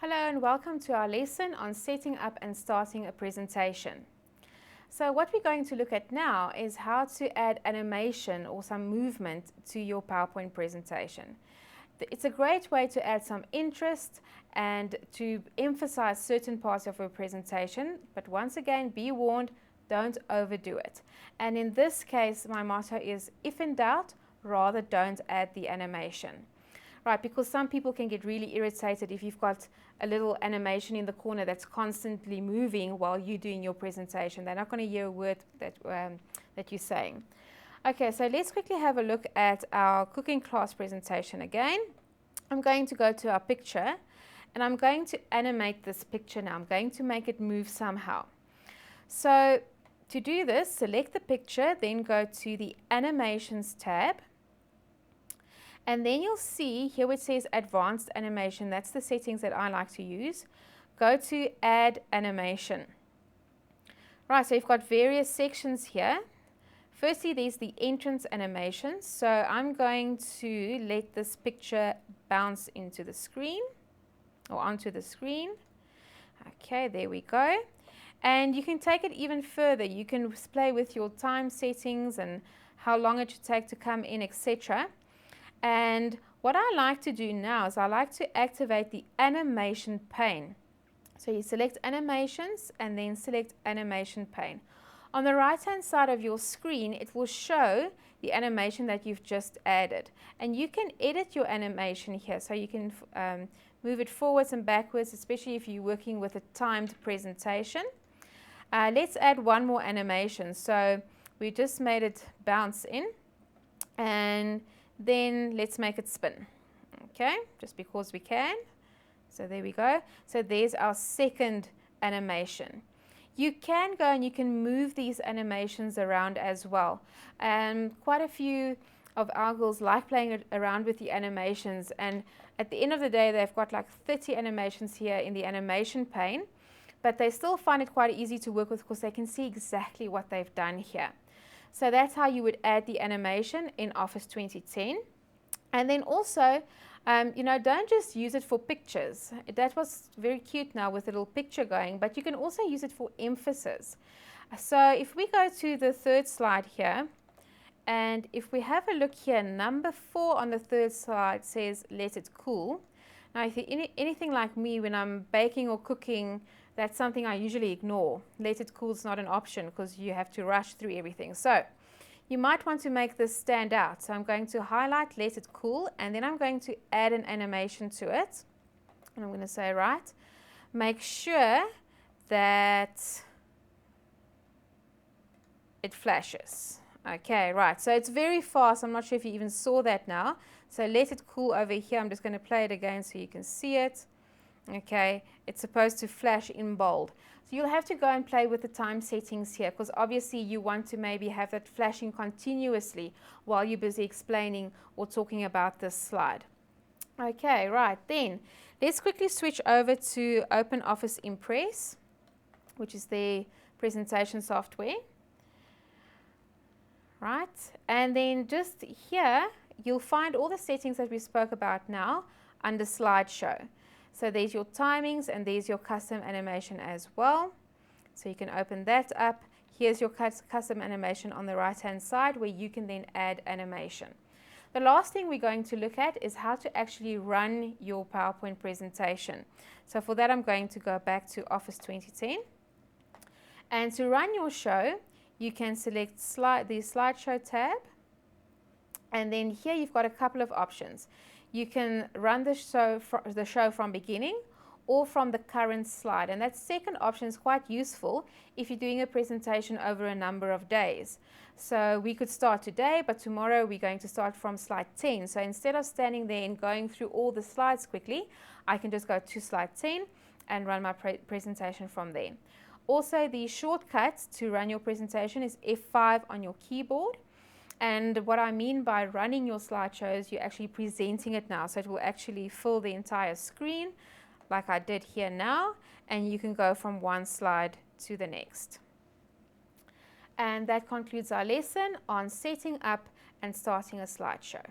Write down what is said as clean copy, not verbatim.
Hello and welcome to our lesson on setting up and starting a presentation. So what we're going to look at now is how to add animation or some movement to your PowerPoint presentation. It's a great way to add some interest and to emphasize certain parts of your presentation, but once again, be warned, don't overdo it. And in this case, my motto is, if in doubt, rather don't add the animation. Right, because some people can get really irritated if you've got a little animation in the corner that's constantly moving while you're doing your presentation. They're not going to hear a word that you're saying. Okay, so let's quickly have a look at our cooking class presentation again. I'm going to go to our picture and I'm going to animate this picture now. I'm going to make it move somehow. So to do this, select the picture, then go to the Animations tab. And then you'll see here where it says Advanced Animation. That's the settings that I like to use. Go to Add Animation. Right, so you've got various sections here. Firstly, there's the entrance animation. So I'm going to let this picture bounce into the screen or onto the screen. Okay, there we go. And you can take it even further. You can play with your time settings and how long it should take to come in, etc. And what I like to do now is I like to activate the animation pane. So you select animations and then select animation pane. On the right hand side of your screen, it will show the animation that you've just added. And you can edit your animation here. So you can move it forwards and backwards, especially if you're working with a timed presentation. Let's add one more animation. So we just made it bounce in. And then let's make it spin, okay, just because we can. So there we go. So there's our second animation. You can go and you can move these animations around as well. Quite a few of our girls like playing around with the animations, and at the end of the day they've got like 30 animations here in the animation pane, but they still find it quite easy to work with because they can see exactly what they've done here. So that's how you would add the animation in Office 2010. And then also, don't just use it for pictures. That was very cute now with a little picture going, but you can also use it for emphasis. So if we go to the third slide here, and if we have a look here, number 4 on the third slide says, let it cool. Now, if you're anything like me, when I'm baking or cooking, that's something I usually ignore. Let it cool is not an option because you have to rush through everything. So you might want to make this stand out. So I'm going to highlight let it cool, and then I'm going to add an animation to it. And I'm going to say, right, make sure that it flashes. Okay, right. So it's very fast. I'm not sure if you even saw that now. So let it cool over here. I'm just going to play it again so you can see it. Okay, it's supposed to flash in bold. So you'll have to go and play with the time settings here because obviously you want to maybe have that flashing continuously while you're busy explaining or talking about this slide. Okay, right, then let's quickly switch over to OpenOffice Impress, which is the presentation software. Right, and then just here you'll find all the settings that we spoke about now under slideshow. So there's your timings and there's your custom animation as well. So you can open that up. Here's your custom animation on the right hand side where you can then add animation. The last thing we're going to look at is how to actually run your PowerPoint presentation. So for that I'm going to go back to Office 2010. And to run your show, you can select the slideshow tab. And then here you've got a couple of options. You can run the show from beginning or from the current slide. And that second option is quite useful if you're doing a presentation over a number of days. So we could start today, but tomorrow we're going to start from slide 10. So instead of standing there and going through all the slides quickly, I can just go to slide 10 and run my presentation from there. Also, the shortcut to run your presentation is F5 on your keyboard. And what I mean by running your slideshow is you're actually presenting it now. So it will actually fill the entire screen like I did here now. And you can go from one slide to the next. And that concludes our lesson on setting up and starting a slideshow.